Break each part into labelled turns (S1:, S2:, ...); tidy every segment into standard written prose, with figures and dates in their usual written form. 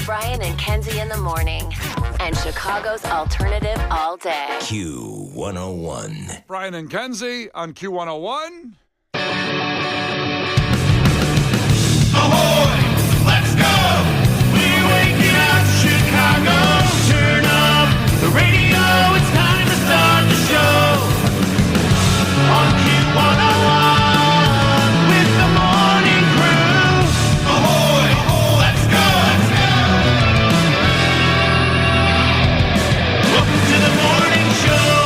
S1: Brian and Kenzie in the morning. And Chicago's alternative all day.
S2: Q101.
S3: Brian and Kenzie on Q101.
S4: Ahoy! Let's go! We're waking up Chicago. Turn up the radio. It's time to start the show. On Q101 with the morning crew. Ahoy! Let's go! Welcome to the morning show.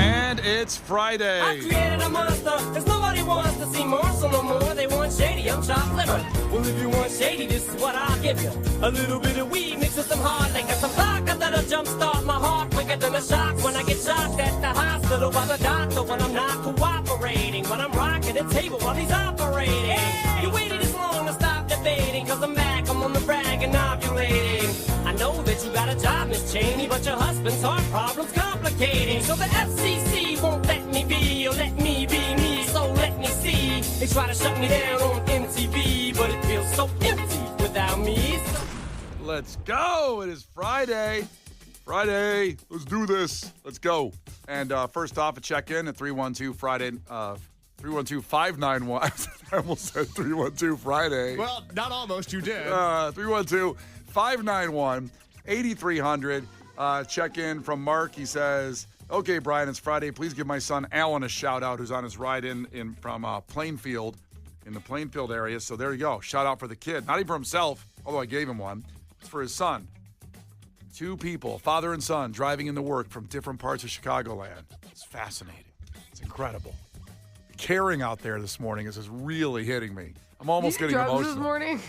S3: And it's Friday.
S5: I created a monster, cause nobody wants to see more, so no more. They want shady, I'm chopped liver. Well, if you want shady, this is what I'll give you. A little bit of weed mixed with some hard liquor, some vodka that'll jumpstart my heart quicker than a shock when I get shocked at the hospital by the doctor when I'm not cooperating. When I'm rocking the table while he's operating. Hey! You waited this long to stop debating, cause I'm back, I'm on the brag and ovulating. I know that you got a job, Miss Cheney, but your husband's heart problem's complicating. So the FCC won't let me be, or let me be me, so let me see. They try to shut me down on MTV, but it feels so empty without me.
S3: Let's go. It is Friday. Friday. Let's do this. Let's go. And first off, a check-in at 312 Friday. 312-591. I almost said 312 Friday.
S6: Well, not almost. You did.
S3: 312-591-8300. Check-in from Mark. He says, okay, Brian, it's Friday. Please give my son Alan a shout-out who's on his ride-in from Plainfield, in the Plainfield area. So there you go. Shout-out for the kid. Not even for himself, although I gave him one. It's for his son. Two people, father and son, driving into work from different parts of Chicagoland. It's fascinating. It's incredible. The caring out there this morning is just really hitting me. I'm almost getting
S7: drugs
S3: emotional.
S7: This morning?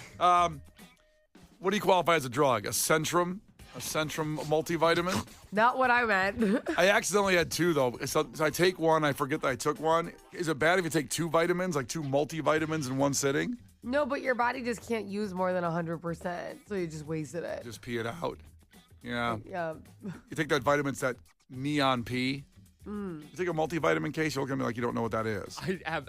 S3: What do you qualify as a drug? A Centrum multivitamin?
S7: Not what I meant.
S3: I accidentally had two, though. So I take one, I forget that I took one. Is it bad if you take two vitamins, like two multivitamins in one sitting?
S7: No, but your body just can't use more than 100%, so you just wasted it.
S3: Just pee it out. Yeah.
S7: Yeah.
S3: You take that vitamin, it's that neon P. You take a multivitamin case, you're looking at me like you don't know what that is.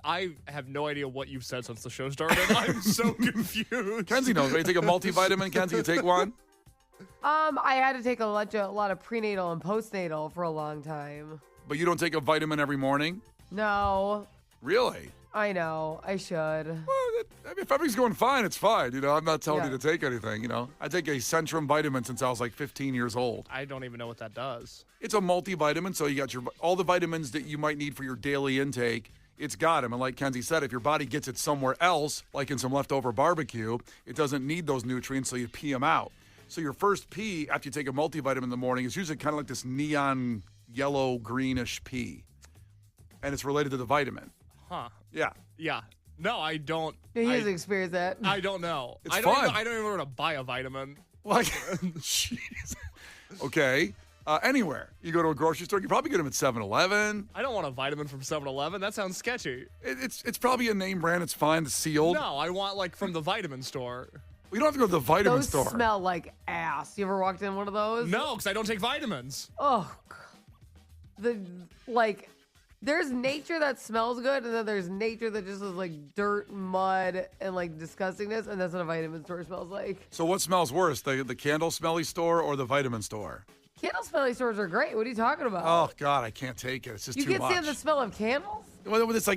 S6: I have no idea what you've said since the show started. I'm so confused.
S3: Kenzie knows. Right? You take a multivitamin, Kenzie, you take one?
S7: I had to take a lot of prenatal and postnatal for a long time.
S3: But you don't take a vitamin every morning?
S7: No.
S3: Really?
S7: I know. I should.
S3: Well, if everything's going fine, it's fine. I'm not telling you to take anything, I take a Centrum vitamin since I was like 15 years old.
S6: I don't even know what that does.
S3: It's a multivitamin, so you got all the vitamins that you might need for your daily intake. It's got them. And like Kenzie said, if your body gets it somewhere else, like in some leftover barbecue, it doesn't need those nutrients, so you pee them out. So your first pee after you take a multivitamin in the morning is usually kind of like this neon yellow greenish pee. And it's related to the vitamin.
S6: Huh.
S3: Yeah.
S6: Yeah. No, I don't.
S7: He has experienced that.
S6: I don't know.
S3: It's
S6: I don't
S3: fun.
S6: I don't even know where to buy a vitamin.
S3: Like, jeez. Okay. Anywhere. You go to a grocery store, you probably get them at 7-Eleven.
S6: I don't want a vitamin from 7-Eleven. That sounds sketchy.
S3: It's probably a name brand. It's fine. It's sealed.
S6: No, I want like from the vitamin store.
S3: We don't have to go to the vitamin
S7: Those
S3: store.
S7: smell like ass. You ever walked in one of those?
S6: No, because I don't take vitamins.
S7: Oh, there's nature that smells good, and then there's nature that just is like dirt, mud, and like disgustingness, and that's what a vitamin store smells like.
S3: So what smells worse, the candle smelly store or the vitamin store?
S7: Candle smelly stores are great. What are you talking about?
S3: Oh God, I can't take it. It's just
S7: you
S3: too
S7: can't
S3: much.
S7: stand the smell of candles?
S3: Well, it's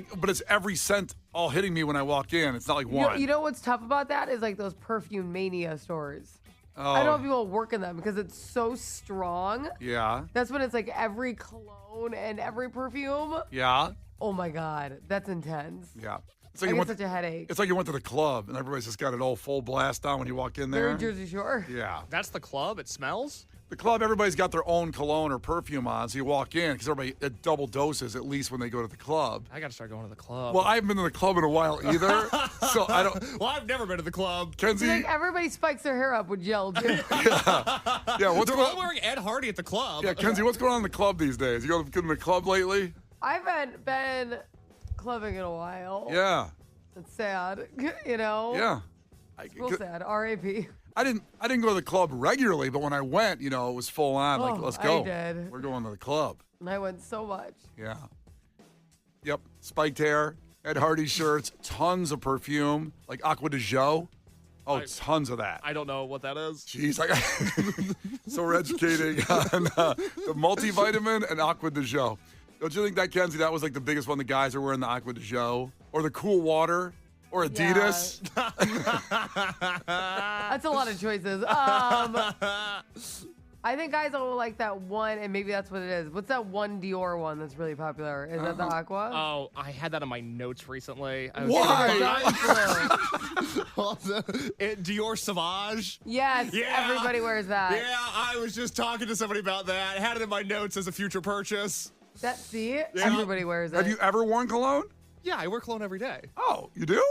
S3: every scent all hitting me when I walk in. It's not like one.
S7: You know what's tough about that is like those perfume mania stores.
S3: Oh.
S7: I don't know if people work in them because it's so strong.
S3: Yeah.
S7: That's when it's like every cologne and every perfume.
S3: Yeah.
S7: Oh my God, that's intense.
S3: Yeah. It's
S7: I
S3: like
S7: get such a headache.
S3: It's like you went to the club and everybody's just got it all full blast on when you walk in there.
S7: They're in Jersey Shore.
S3: Yeah.
S6: That's the club. It smells.
S3: The club, everybody's got their own cologne or perfume on, so you walk in because everybody at double doses at least when they go to the club.
S6: I got to start going to the club.
S3: Well, I haven't been to the club in a while either, so I don't.
S6: Well, I've never been to the club.
S3: Kenzie.
S7: Like everybody spikes their hair up with gel too.
S3: Yeah. What's
S6: They're
S3: going
S6: all wearing Ed Hardy at the club.
S3: Yeah, Kenzie, what's going on in the club these days? You go to the club lately?
S7: I haven't been clubbing in a while.
S3: Yeah.
S7: It's sad, you know?
S3: Yeah.
S7: It's real sad. R.A.P.
S3: I didn't go to the club regularly, but when I went, it was full on. Like, let's go.
S7: I did.
S3: We're going to the club.
S7: And I went so much.
S3: Yeah. Yep. Spiked hair. Ed Hardy shirts, tons of perfume, like Aqua de Jo. Oh, tons of that.
S6: I don't know what that is.
S3: Jeez, so we're educating on the multivitamin and Aqua de Jo. Don't you think that, Kenzie, that was like the biggest one the guys are wearing, the Aqua de Jo? Or the Cool Water? Or Adidas?
S7: That's a lot of choices. I think guys will like that one, and maybe that's what it is. What's that one Dior one that's really popular? Is that the Aqua?
S6: Oh, I had that in my notes recently.
S3: Why?
S6: Dior Sauvage.
S7: Yes,
S6: Yeah.
S7: everybody wears that.
S6: Yeah, I was just talking to somebody about that. I had it in my notes as a future purchase.
S7: See? Everybody wears it.
S3: Have you ever worn cologne?
S6: Yeah, I wear cologne every day.
S3: Oh, you do?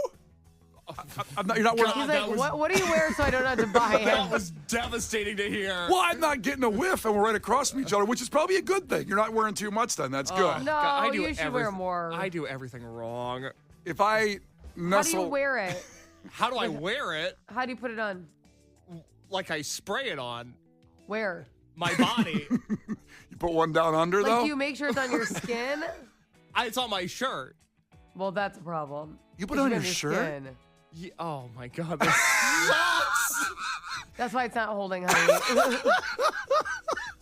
S3: You're not wearing.
S7: He's like, what do you wear so I don't have to buy it?
S6: That was devastating to hear.
S3: Well, I'm not getting a whiff, and we're right across from each other, which is probably a good thing. You're not wearing too much, then. That's good.
S7: No,
S6: I do
S7: you should wear more.
S6: I do everything wrong.
S3: If I
S7: How do you wear it?
S6: How do I wear it?
S7: How do you put it on?
S6: Like I spray it on
S7: Where?
S6: my body.
S3: You put one down under,
S7: Like,
S3: though?
S7: do you make sure it's on your skin?
S6: It's on my shirt.
S7: Well, that's a problem.
S3: You put it on your
S7: It's
S3: shirt?
S7: skin.
S6: Yeah, oh my god, this sucks.
S7: That's why it's not holding, honey.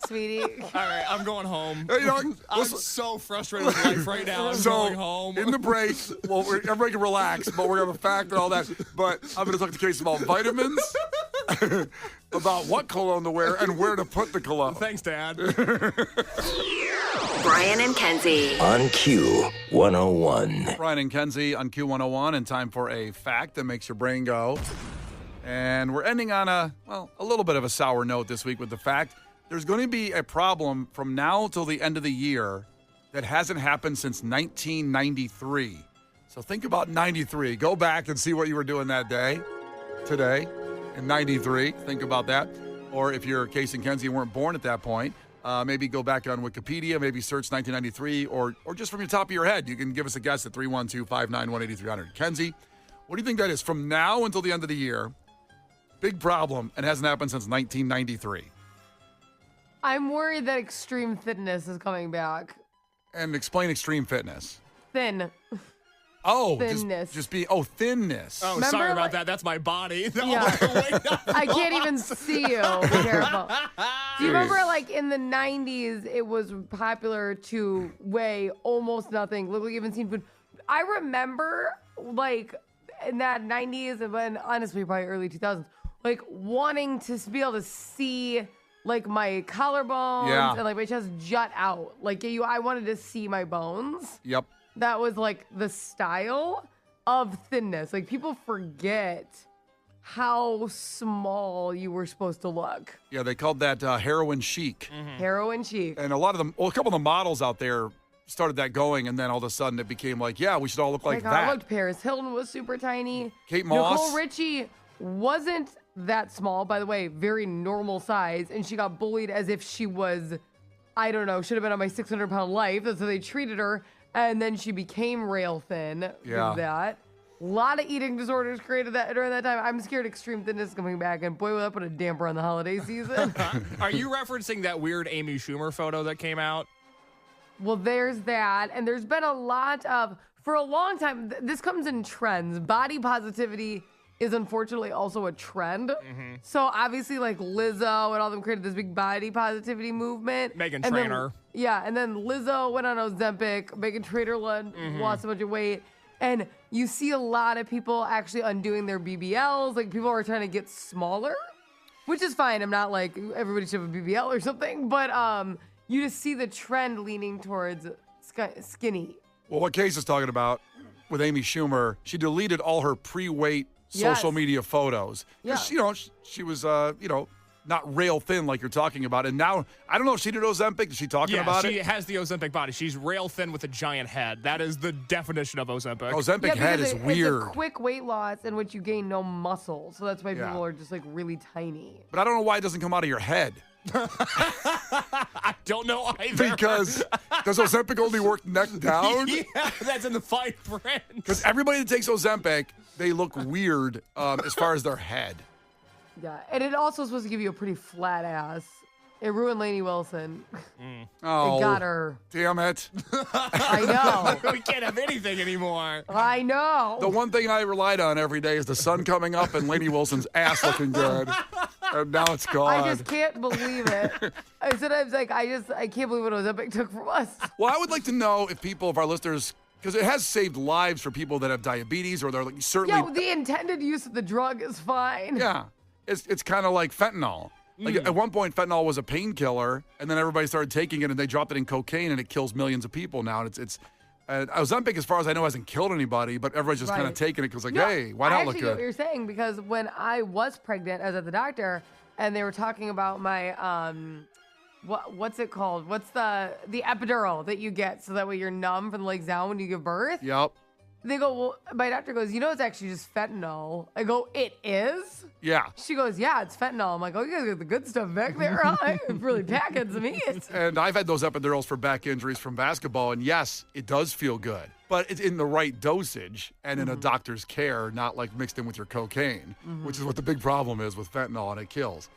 S7: Sweetie.
S6: All right, I'm going home.
S3: Hey, you know,
S6: I'm
S3: listen-
S6: so frustrated with life right now. I'm
S3: So,
S6: going home.
S3: in the break, well, everybody can relax, but we're going to have a fact and all that. But I'm going to talk to Casey about vitamins, about what cologne to wear, and where to put the cologne.
S6: Thanks, Dad.
S1: Brian and Kenzie.
S2: On Q101.
S3: Brian and Kenzie on Q101, and time for a fact that makes your brain go. And we're ending on a little bit of a sour note this week with the fact there's going to be a problem from now till the end of the year that hasn't happened since 1993. So think about 93. Go back and see what you were doing that day, today, in 93. Think about that. Or if you're Casey and Kenzie and weren't born at that point, maybe go back on Wikipedia, maybe search 1993, or just from your top of your head, you can give us a guess at 312-591-8300. Kenzie, what do you think that is? From now until the end of the year, big problem, and hasn't happened since 1993.
S7: I'm worried that extreme fitness is coming back.
S3: And explain extreme fitness.
S7: Thin.
S3: Oh,
S7: Thinness.
S3: just be thinness.
S6: Oh,
S7: Remember,
S6: sorry about
S7: like-
S6: that. That's my body.
S7: Yeah.
S6: Oh,
S7: I can't even see you. Be careful. Do you remember, like, in the 90s, it was popular to weigh almost nothing, look like you haven't seen food. I remember, like, in that 90s, and then honestly, probably early 2000s, like, wanting to be able to see, like, my collarbones and, like, my chest jut out. Like, I wanted to see my bones.
S3: Yep.
S7: That was, like, the style of thinness. Like, people forget how small you were supposed to look.
S3: Yeah, they called that heroin chic.
S7: Heroin chic.
S3: And a lot of them, a couple of the models out there started that going, and then all of a sudden it became like, yeah, we should all look like
S7: Like, I
S3: that.
S7: looked, Paris Hilton was super tiny.
S3: Kate Moss.
S7: Nicole Richie wasn't that small, by the way, very normal size, and she got bullied as if she was, I don't know, should have been on my 600-pound life. That's how they treated her. And then she became rail thin with that. A lot of eating disorders created that during that time. I'm scared extreme thinness is coming back, and boy, will that put a damper on the holiday season.
S6: Are you referencing that weird Amy Schumer photo that came out?
S7: Well, there's that. And there's been a lot of, for a long time, this comes in trends. Body positivity is unfortunately also a trend. So obviously, like Lizzo and all them created this big body positivity movement.
S6: Meghan
S7: And then-
S6: Trainor.
S7: and then Lizzo went on Ozempic. Meghan Trainor lost a bunch of weight. And you see a lot of people actually undoing their BBLs. Like, people are trying to get smaller, which is fine. I'm not like everybody should have a BBL or something. But you just see the trend leaning towards skinny.
S3: Well, what Case is talking about with Amy Schumer, she deleted all her pre-weight social media photos. 'Cause, she was, not rail thin like you're talking about. And now, I don't know if she did Ozempic. Is she talking about
S6: she
S3: it?
S6: has the Ozempic body. She's rail thin with a giant head. That is the definition of Ozempic.
S3: Ozempic head
S7: because
S3: is weird.
S7: It's a quick weight loss in which you gain no muscle. So that's why
S3: Yeah.
S7: people are just like really tiny.
S3: But I don't know why it doesn't come out of your head.
S6: I don't know either.
S3: Because does Ozempic only work neck down?
S6: Yeah, that's in the fine print.
S3: Because everybody that takes Ozempic, they look weird as far as their head.
S7: Yeah. And it also is supposed to give you a pretty flat ass It ruined Lainey Wilson.
S3: Oh,
S7: It got her.
S3: damn it.
S7: I know.
S6: We can't have anything anymore.
S7: I know.
S3: The one thing I relied on every day is the sun coming up and Lainey Wilson's ass looking good. And now it's gone.
S7: I just can't believe it. I sometimes I can't believe what Ozempic took from us.
S3: Well, I would like to know if our listeners, because it has saved lives for people that have diabetes or they're like certainly.
S7: Yeah, the intended use of the drug is fine.
S3: Yeah, it's kind of like fentanyl. Like at one point, fentanyl was a painkiller, and then everybody started taking it, and they dropped it in cocaine, and it kills millions of people now. And it's Ozempic, as far as I know, hasn't killed anybody, but everybody's just kind of
S7: Right.
S3: taking it because, like,
S7: No,
S3: hey, why not
S7: I
S3: look
S7: actually get what
S3: good?
S7: you're saying, because when I was pregnant, I was at the doctor, and they were talking about my what's it called? What's the epidural that you get so that way you're numb from the legs down when you give birth?
S3: Yep.
S7: They go, well, my doctor goes, it's actually just fentanyl. I go, it is?
S3: Yeah.
S7: She goes, yeah, it's fentanyl. I'm like, oh, you guys got the good stuff back there, huh? Really packing some heat.
S3: And I've had those epidurals for back injuries from basketball, and yes, it does feel good, but it's in the right dosage and in a doctor's care, not like mixed in with your cocaine, which is what the big problem is with fentanyl, and it kills.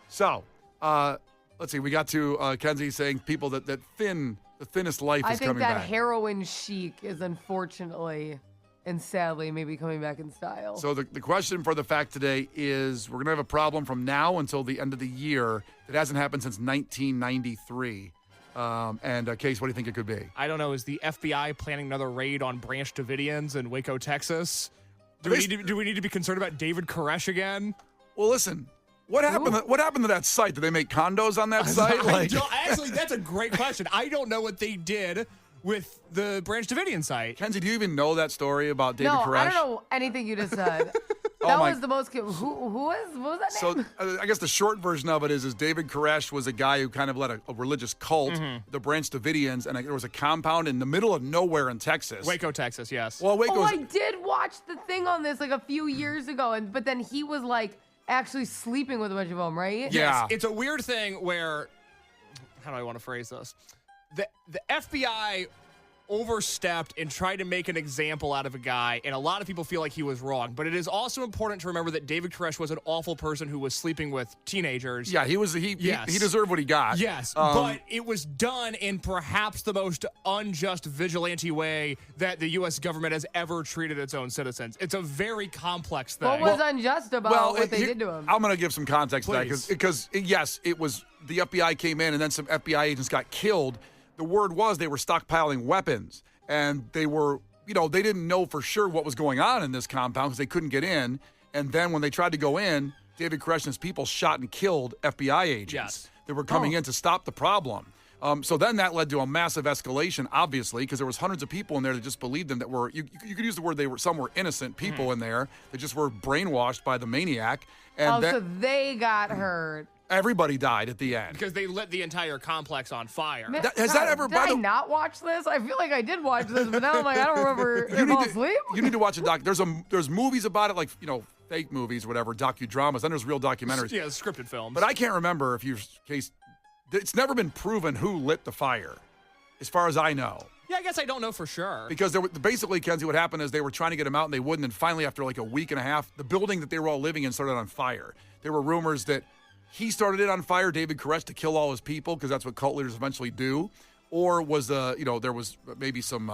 S3: So, let's see, we got to Kenzie saying people that the thinnest life
S7: I
S3: is
S7: think
S3: coming
S7: that
S3: back.
S7: heroin chic is unfortunately and sadly maybe coming back in style.
S3: So the question for the fact today is we're going to have a problem from now until the end of the year that hasn't happened since 1993. Case, what do you think it could be?
S6: I don't know. Is the FBI planning another raid on Branch Davidians in Waco, Texas? Do we need to be concerned about David Koresh again?
S3: Well, listen, what happened? What happened to that site? Did they make condos on that site?
S6: Actually, that's a great question. I don't know what they did with the Branch Davidian site.
S3: Kenzie, do you even know that story about David
S7: no,
S3: Koresh?
S7: I don't know anything you just said. That was the most. What was that
S3: So
S7: name?
S3: I guess the short version of it is David Koresh was a guy who kind of led a religious cult, the Branch Davidians, and there was a compound in the middle of nowhere in Texas.
S6: Waco, Texas, yes.
S3: Well, Waco's.
S7: Oh, I did watch the thing on this like a few years ago, but then he was like actually sleeping with a bunch of them, right?
S3: Yeah.
S6: It's a weird thing where, how do I want to phrase this? The FBI overstepped and tried to make an example out of a guy, and a lot of people feel like he was wrong. But it is also important to remember that David Koresh was an awful person who was sleeping with teenagers.
S3: Yeah, he deserved what he got.
S6: Yes, but it was done in perhaps the most unjust vigilante way that the U.S. government has ever treated its own citizens. It's a very complex thing.
S7: What was unjust about what they did to him?
S3: I'm going to give some context to that
S6: Please.
S3: because yes, it was the FBI came in and then some FBI agents got killed. The word was they were stockpiling weapons, and they were, they didn't know for sure what was going on in this compound because they couldn't get in. And then when they tried to go in, David Koresh and his people shot and killed FBI agents
S6: Yes.
S3: that were coming in to stop the problem. So then that led to a massive escalation, obviously, because there was hundreds of people in there that just believed them that were, you could use the word some were innocent people in there that just were brainwashed by the maniac. And
S7: so they got hurt.
S3: everybody died at the end.
S6: because they lit the entire complex on fire.
S3: Has that ever-
S7: Did
S3: by
S7: I
S3: the-
S7: not watch this? I feel like I did watch this, but now I'm like, I don't remember. You fall asleep?
S3: You need to watch a doc. There's movies about it, like fake movies or whatever, docudramas. Then there's real documentaries.
S6: Yeah, scripted films.
S3: But I can't remember if it's never been proven who lit the fire, as far as I know.
S6: yeah, I guess I don't know for sure.
S3: Because basically, Kenzie, what happened is they were trying to get him out and they wouldn't. And finally, after like a week and a half, the building that they were all living in started on fire. There were rumors that he started it on fire, David Koresh, to kill all his people because that's what cult leaders eventually do. Or was there was maybe some,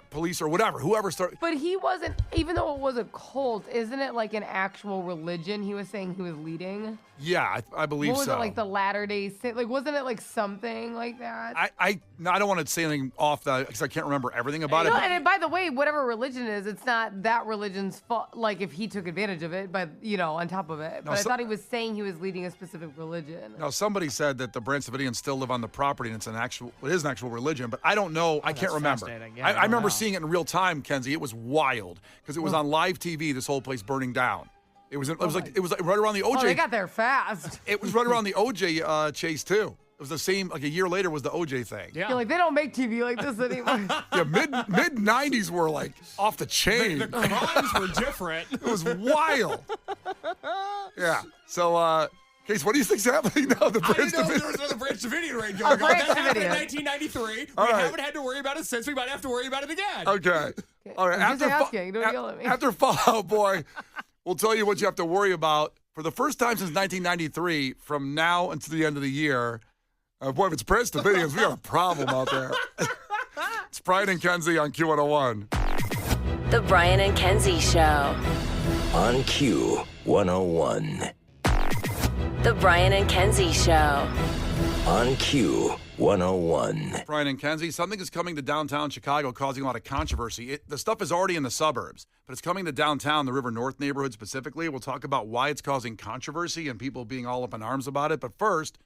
S3: police or whoever started.
S7: But he wasn't, even though it was a cult, isn't it like an actual religion he was saying he was leading?
S3: Yeah, I believe so.
S7: What was it, like the Latter-day Saint? Like, wasn't it like something like that?
S3: I don't want to say anything off that because I can't remember everything about
S7: No,
S3: it.
S7: and by the way, whatever religion it is, it's not that religion's fault. Like, if he took advantage of it, but on top of it. But I thought he was saying he was leading a specific religion.
S3: Now, somebody said that the Branch Davidians still live on the property, and it is an actual religion, but I don't know. I can't remember.
S6: fascinating. Yeah,
S3: I
S6: I don't
S3: remember
S6: know.
S3: seeing it in real time, Kenzie. It was wild because it was on live TV. This whole place burning down. It was like right around the OJ.
S7: Oh, they got there fast.
S3: It was right around the OJ chase too. It was the same. Like a year later was the OJ thing.
S6: Yeah.
S7: You're like, they don't make TV like this anymore.
S3: Yeah, mid 90s were like off the chain.
S6: The crimes were different.
S3: It was wild. Yeah. So, Case, what do you think's happening now? The
S6: I
S3: Branch
S6: didn't know there
S3: Davidian.
S6: was another Branch Davidian raid going on.
S7: Branch
S6: That happened in
S7: Davidian.
S6: 1993.
S3: All
S6: We
S3: right.
S6: haven't had to worry about it since. We might have to worry about it again.
S3: Okay. All right.
S7: I'm just asking. Don't yell at me.
S3: After Fall Out Boy, we'll tell you what you have to worry about for the first time since 1993, from now until the end of the year, boy, if it's Prince Davidians, we got a problem out there. It's Brian and Kenzie on Q101.
S1: The Brian and Kenzie Show.
S2: On Q101.
S1: The Brian and Kenzie Show.
S2: On Q101.
S3: Brian and Kenzie, something is coming to downtown Chicago causing a lot of controversy. The stuff is already in the suburbs, but it's coming to downtown, the River North neighborhood specifically. We'll talk about why it's causing controversy and people being all up in arms about it. But first,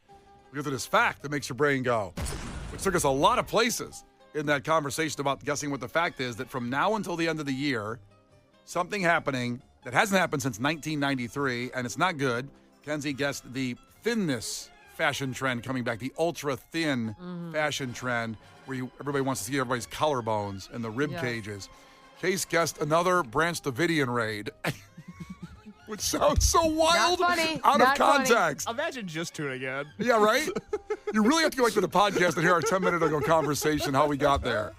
S3: because of this fact that makes your brain go, which took us a lot of places in that conversation about guessing what the fact is, that from now until the end of the year, something happening that hasn't happened since 1993, and it's not good. Kenzie guessed the thinness fashion trend coming back, the ultra thin fashion trend where everybody wants to see everybody's collarbones and the rib cages. Case guessed another Branch Davidian raid, which sounds so wild, out of context.
S6: Imagine just tuning in.
S3: Yeah, right? You really have to go back to the podcast and hear our 10-minute ago conversation, how we got there.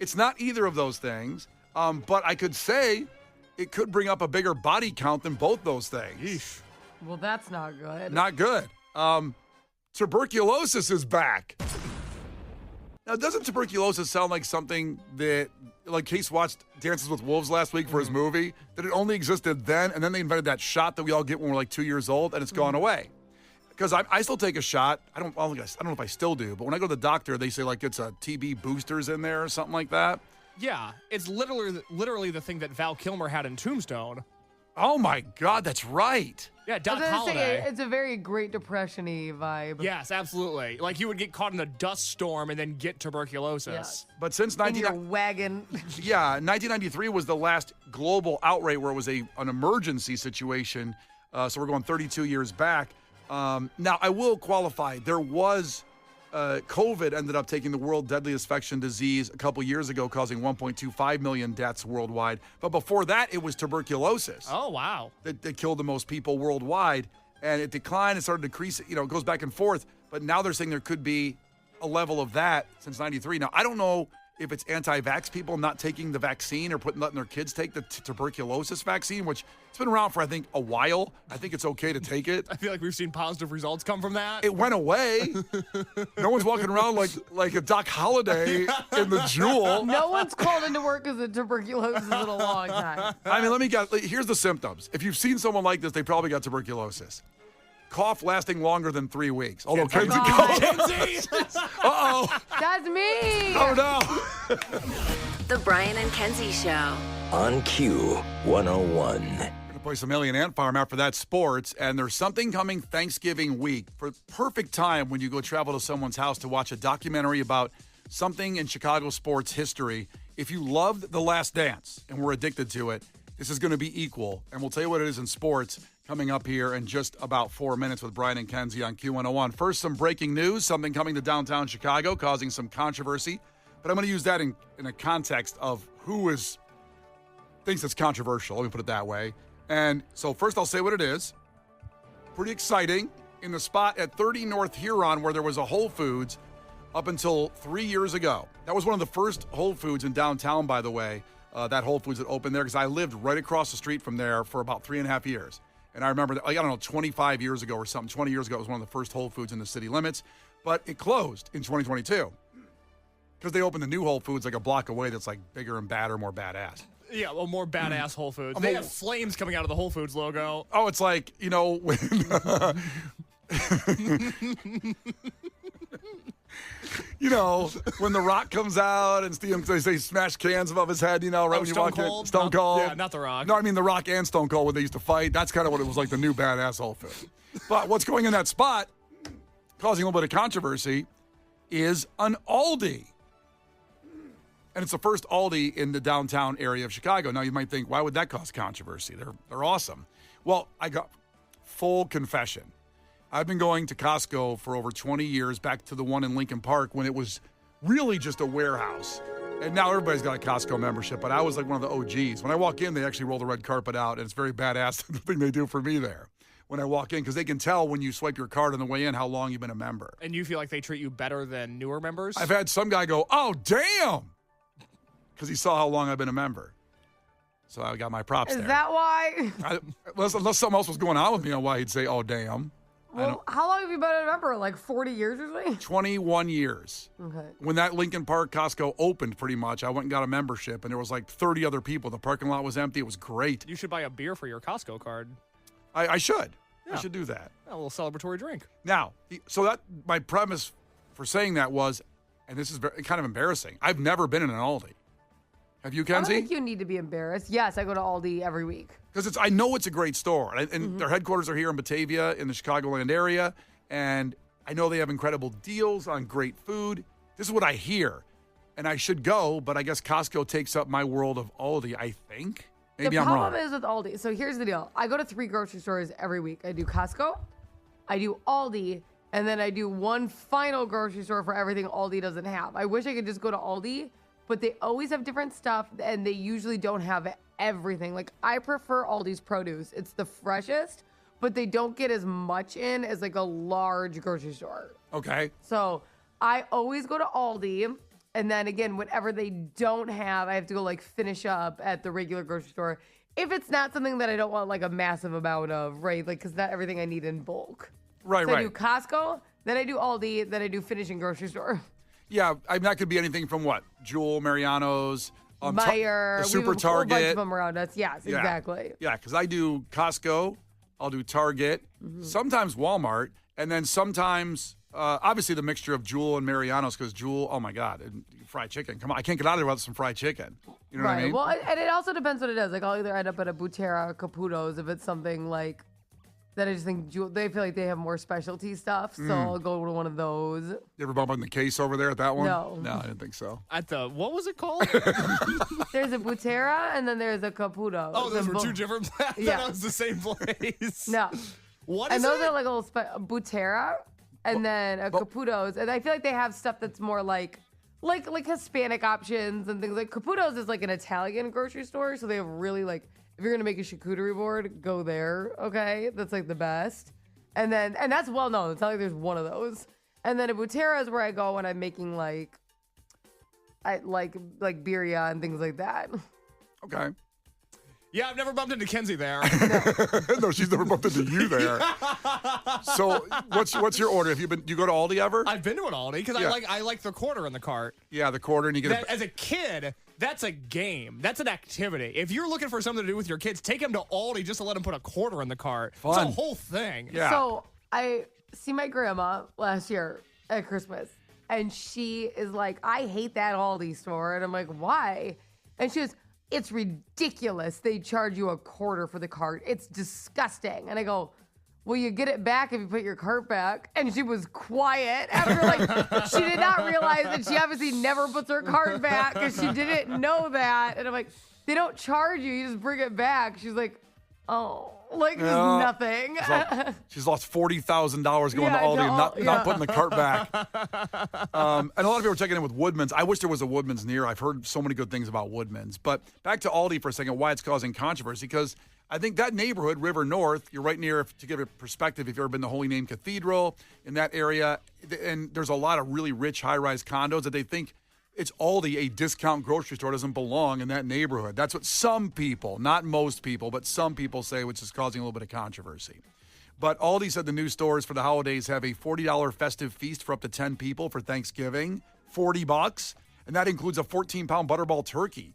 S3: It's not either of those things, but I could say it could bring up a bigger body count than both those things.
S6: Yeesh.
S7: Well, that's not good.
S3: Not good. Tuberculosis is back. Now, doesn't tuberculosis sound like something that, like Case watched Dances with Wolves last week for his movie, that it only existed then, and then they invented that shot that we all get when we're like 2 years old, and it's gone away. Because I still take a shot. I don't know if I still do, but when I go to the doctor, they say like it's a TB boosters in there or something like that.
S6: Yeah, it's literally the thing that Val Kilmer had in Tombstone.
S3: Oh my God, that's right.
S6: Yeah, Doc
S7: I was gonna
S6: Holliday.
S7: say, it's a very Great Depression-y vibe.
S6: Yes, absolutely. Like you would get caught in a dust storm and then get tuberculosis.
S7: Yes.
S3: But since
S7: In your wagon.
S3: 1993 was the last global outbreak where it was an emergency situation. So we're going 32 years back. Now, I will qualify. There was COVID ended up taking the world deadliest infection disease a couple years ago, causing 1.25 million deaths worldwide. But before that, it was tuberculosis.
S6: Oh, wow.
S3: That killed the most people worldwide. And it declined and started to decrease. You know, it goes back and forth. But now they're saying there could be a level of that since 93. Now, I don't know if it's anti-vax people not taking the vaccine or letting their kids take the tuberculosis vaccine, which it's been around for, I think, a while. I think it's okay to take it.
S6: I feel like we've seen positive results come from that.
S3: It went away. No one's walking around like a Doc Holliday in the Jewel.
S7: No one's called into work because of tuberculosis in a long time.
S3: I mean, let me guess. Here's the symptoms. If you've seen someone like this, they probably got tuberculosis. Cough lasting longer than 3 weeks. Although Kenzie Uh-oh.
S7: That's me.
S3: Oh, no.
S1: The Brian and Kenzie Show.
S2: On Q101.
S3: Going to play some Alien Ant Farm after that, sports. And there's something coming Thanksgiving week. For perfect time when you go travel to someone's house to watch a documentary about something in Chicago sports history. If you loved The Last Dance and were addicted to it, this is going to be equal. And we'll tell you what it is in sports coming up here in just about 4 minutes with Brian and Kenzie on Q101. First, some breaking news, something coming to downtown Chicago causing some controversy. But I'm going to use that in a context of who thinks it's controversial. Let me put it that way. And so first I'll say what it is. Pretty exciting. In the spot at 30 North Huron where there was a Whole Foods up until 3 years ago. That was one of the first Whole Foods in downtown, by the way, that Whole Foods that opened there, because I lived right across the street from there for about 3.5 years. And I remember, 25 years ago or something, 20 years ago, it was one of the first Whole Foods in the city limits. But it closed in 2022 because they opened the new Whole Foods like a block away that's like bigger and badder, more badass.
S6: Yeah, well, more badass Whole Foods. They have flames coming out of the Whole Foods logo.
S3: Oh, it's like, when... when The Rock comes out and they say smash cans above his head, right when you walk in. Stone Cold.
S6: Yeah, not The Rock.
S3: No, I mean The Rock and Stone Cold when they used to fight. That's kind of what it was like, the new badass Whole Food. But what's going in that spot, causing a little bit of controversy, is an Aldi. And it's the first Aldi in the downtown area of Chicago. Now, you might think, why would that cause controversy? They're awesome. Well, I got full confession. I've been going to Costco for over 20 years, back to the one in Lincoln Park when it was really just a warehouse. And now everybody's got a Costco membership, but I was like one of the OGs. When I walk in, they actually roll the red carpet out, and it's very badass, the thing they do for me there when I walk in, because they can tell when you swipe your card on the way in how long you've been a member.
S6: And you feel like they treat you better than newer members?
S3: I've had some guy go, oh, damn, because he saw how long I've been a member. So I got my props
S7: Is
S3: there.
S7: that why?
S3: Unless something else was going on with me on why he'd say, oh, damn.
S7: Well, how long have you been a member? Like 40 years or something?
S3: 21 years.
S7: Okay.
S3: When that Lincoln Park Costco opened, pretty much, I went and got a membership, and there was like 30 other people. The parking lot was empty. It was great.
S6: You should buy a beer for your Costco card.
S3: I should.
S6: Yeah.
S3: I should do that.
S6: A little celebratory drink.
S3: Now, so that my premise for saying that was, and this is kind of embarrassing, I've never been in an Aldi. Have you,
S7: I don't
S3: Kenzie?
S7: think you need to be embarrassed. Yes, I go to Aldi every week.
S3: Because I know it's a great store, and their headquarters are here in Batavia in the Chicagoland area, and I know they have incredible deals on great food. This is what I hear, and I should go, but I guess Costco takes up my world of Aldi, I think. Maybe I'm
S7: The
S3: wrong.
S7: problem is with Aldi. So here's the deal. I go to 3 grocery stores every week. I do Costco, I do Aldi, and then I do one final grocery store for everything Aldi doesn't have. I wish I could just go to Aldi, but they always have different stuff, and they usually don't have everything. Like, I prefer Aldi's produce. It's the freshest, but they don't get as much in as like a large grocery store.
S3: Okay.
S7: So I always go to Aldi, and then again, whatever they don't have, I have to go like finish up at the regular grocery store. If it's not something that I don't want like a massive amount of, right? Like, because not everything I need in bulk.
S3: Right,
S7: So
S3: right.
S7: I do Costco, then I do Aldi, then I do finishing grocery store.
S3: Yeah, that could be anything from what? Jewel, Mariano's,
S7: Meyer,
S3: the
S7: we
S3: Super
S7: have a whole bunch
S3: Target.
S7: of them around us. Yes,
S3: Yeah.
S7: exactly.
S3: Yeah, because I do Costco, I'll do Target, sometimes Walmart, and then sometimes, obviously, the mixture of Jewel and Mariano's, because Jewel, oh my God, and fried chicken. Come on, I can't get out of there without some fried chicken. You know what I mean?
S7: Well, and it also depends what it is. Like, I'll either end up at a Butera or Caputo's if it's something like that. I just think they feel like they have more specialty stuff, so I'll go to one of those.
S3: You ever bump on the case over there at that one?
S7: No.
S3: No, I didn't think so.
S6: At the, what was it called?
S7: There's a Butera and then there's a Caputo.
S6: Oh, those were two different places?
S7: Yeah.
S6: That was the same place.
S7: No.
S6: What
S7: And
S6: is
S7: those
S6: it?
S7: are like a little Butera and then a Caputo's. And I feel like they have stuff that's more like Hispanic options and things. Like Caputo's is like an Italian grocery store, so they have really like, if you're gonna make a charcuterie board, go there. Okay, that's like the best. And that's well known. It's not like there's one of those. And then a Butera is where I go when I'm making like birria and things like that.
S3: Okay.
S6: Yeah, I've never bumped into Kenzie there.
S3: No, she's never bumped into you there. So, what's your order? Do you go to Aldi ever?
S6: I've been to an Aldi because
S3: Yeah.
S6: I like the quarter in the cart.
S3: Yeah, the quarter, and you get
S6: As a kid, that's a game. That's an activity. If you're looking for something to do with your kids, take them to Aldi just to let them put a quarter in the cart. It's
S3: Fun.
S6: a whole thing.
S3: Yeah.
S7: So I see my grandma last year at Christmas, and she is like, I hate that Aldi store. And I'm like, why? And she goes, it's ridiculous. They charge you a quarter for the cart. It's disgusting. And I go, well, you get it back if you put your cart back. And she was quiet after, like, she did not realize that she obviously never puts her cart back because she didn't know that. And I'm like, they don't charge you. You just bring it back. She's like, oh, like there's nothing.
S3: She's lost $40,000 going
S7: Yeah,
S3: to Aldi
S7: no,
S3: and not putting the cart back. And a lot of people are checking in with Woodman's. I wish there was a Woodman's near. I've heard so many good things about Woodman's. But back to Aldi for a second, why it's causing controversy, because I think that neighborhood, River North, you're right near, to give it perspective, if you've ever been to Holy Name Cathedral, in that area, and there's a lot of really rich high-rise condos that they think it's Aldi, a discount grocery store, doesn't belong in that neighborhood. That's what some people, not most people, but some people say, which is causing a little bit of controversy. But Aldi said the new stores for the holidays have a $40 festive feast for up to 10 people for Thanksgiving, $40, and that includes a 14-pound Butterball turkey.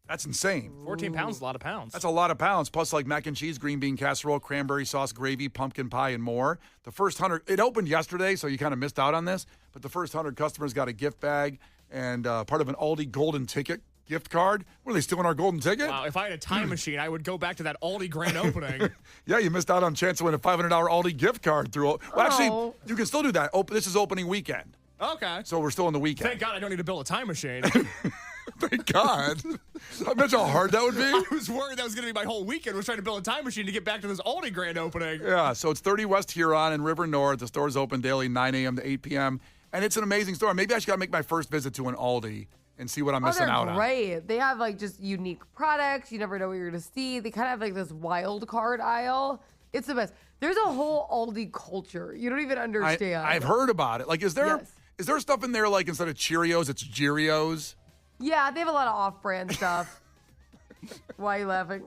S3: That's insane.
S6: 14 pounds is a lot of pounds.
S3: That's a lot of pounds, plus like mac and cheese, green bean casserole, cranberry sauce, gravy, pumpkin pie, and more. The first 100, it opened yesterday, so you kind of missed out on this, but the first 100 customers got a gift bag and part of an Aldi golden ticket gift card. Were they stealing our golden ticket?
S6: Wow, if I had a time machine, I would go back to that Aldi grand opening.
S3: Yeah, you missed out on a chance to win a $500 Aldi gift card through. Well, actually, you can still do that. This is opening weekend,
S6: Okay.
S3: so we're still in the weekend.
S6: Thank God I don't need to build a time machine.
S3: Thank God. Imagine how hard that would be.
S6: I was worried that was going to be my whole weekend, was trying to build a time machine to get back to this Aldi grand opening.
S3: Yeah, so it's 30 West Huron and River North. The store's open daily, 9 a.m. to 8 p.m., and it's an amazing store. Maybe I should make my first visit to an Aldi and see what I'm missing out on.
S7: Great. They have like just unique products. You never know what you're going to see. They kind of have like this wild card aisle. It's the best. There's a whole Aldi culture. You don't even understand.
S3: I've heard about it. Like, is there stuff in there like instead of Cheerios, it's Cheerios?
S7: Yeah, they have a lot of off-brand stuff. Why are you laughing?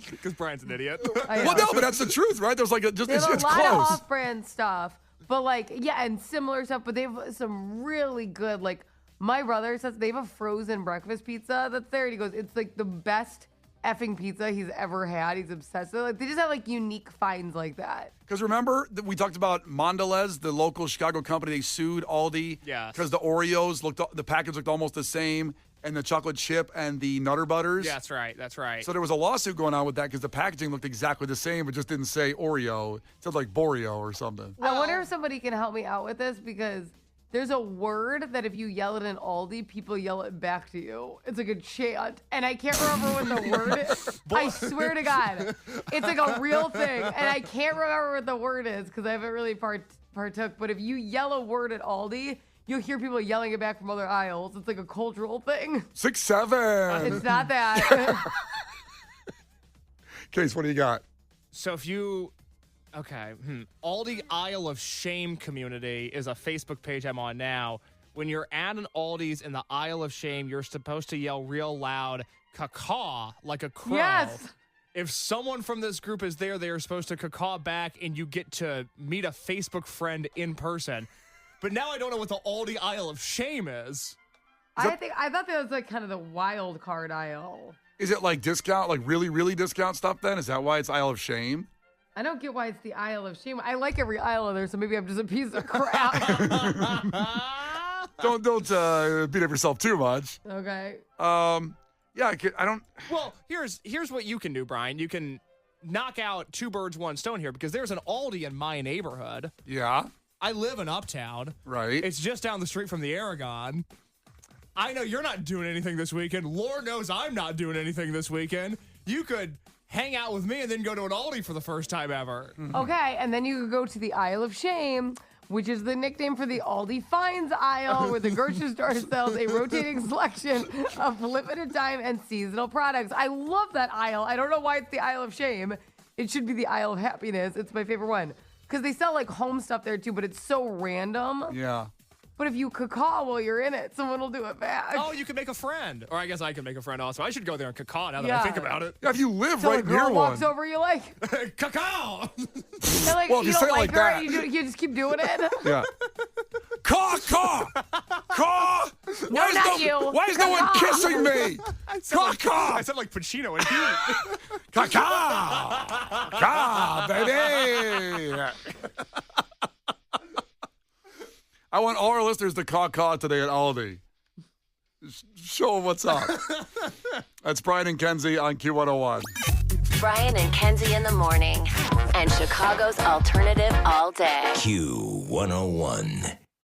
S6: Because Brian's an idiot.
S3: Well, no, but that's the truth, right? There's like it's
S7: They have a
S3: close.
S7: lot of off-brand stuff, but like, yeah, and similar stuff, but they have some really good, like, my brother says they have a frozen breakfast pizza that's there, and he goes, it's like the best effing pizza he's ever had. He's obsessed with it. Like, they just have like unique finds like that.
S3: Because remember that we talked about Mondelez, the local Chicago company. They sued Aldi because the Oreos the package looked almost the same, and the chocolate chip and the Nutter Butters.
S6: Yeah, that's right. That's right.
S3: So there was a lawsuit going on with that because the packaging looked exactly the same, but just didn't say Oreo. It said like Boreo or something.
S7: I wonder if somebody can help me out with this, because there's a word that if you yell it in Aldi, people yell it back to you. It's like a chant, and I can't remember what the word is. I swear to God, it's like a real thing, and I can't remember what the word is because I haven't really partook. But if you yell a word at Aldi, you'll hear people yelling it back from other aisles. It's like a cultural thing.
S3: 6-7.
S7: It's not that.
S3: Case, what do you got?
S6: So if you... Okay. Aldi Aisle of Shame community is a Facebook page I'm on now. When you're at an Aldi's in the Aisle of Shame, you're supposed to yell real loud, caw, like a crow.
S7: Yes.
S6: If someone from this group is there, they are supposed to caw back, and you get to meet a Facebook friend in person. But now I don't know what the Aldi Aisle of Shame is.
S7: I thought that was like kind of the wild card aisle.
S3: Is it like discount, like really, really discount stuff then? Is that why it's Aisle of Shame?
S7: I don't get why it's the aisle of shame. I like every aisle in there, so maybe I'm just a piece of crap.
S3: Don't beat up yourself too much.
S7: Okay.
S3: Yeah, I don't.
S6: Well, here's what you can do, Brian. You can knock out two birds, one stone here, because there's an Aldi in my neighborhood.
S3: Yeah.
S6: I live in Uptown.
S3: Right.
S6: It's just down the street from the Aragon. I know you're not doing anything this weekend. Lord knows I'm not doing anything this weekend. You could hang out with me and then go to an Aldi for the first time ever.
S7: Okay, and then you could go to the Aisle of Shame, which is the nickname for the Aldi Finds aisle, where the grocery store sells a rotating selection of limited time and seasonal products. I love that aisle. I don't know why it's the Aisle of Shame. It should be the Aisle of Happiness. It's my favorite one. Because they sell like home stuff there too, but it's so random.
S3: Yeah.
S7: But if you caw while you're in it, someone will do it back.
S6: Oh, you can make a friend. Or I guess I can make a friend also. I should go there and caw now that I think about it.
S3: Yeah, if you live
S7: Till
S3: right
S7: a girl
S3: near
S7: walks
S3: one.
S7: over, you like.
S6: Caw!
S7: They're like,
S3: Well, if
S7: you
S3: you
S7: don't
S3: say it
S7: like
S3: like
S7: her,
S3: that.
S7: you just keep doing it.
S3: Yeah. Caw!
S7: No, not you.
S3: Why is no one
S7: Caw.
S3: kissing me? Caw!
S6: I said like Pacino and Heat.
S3: Caw, baby. I want all our listeners to caw today at Aldi. Show them what's up. That's Brian and Kenzie on Q101.
S1: Brian and Kenzie in the morning. And Chicago's alternative all day.
S2: Q101.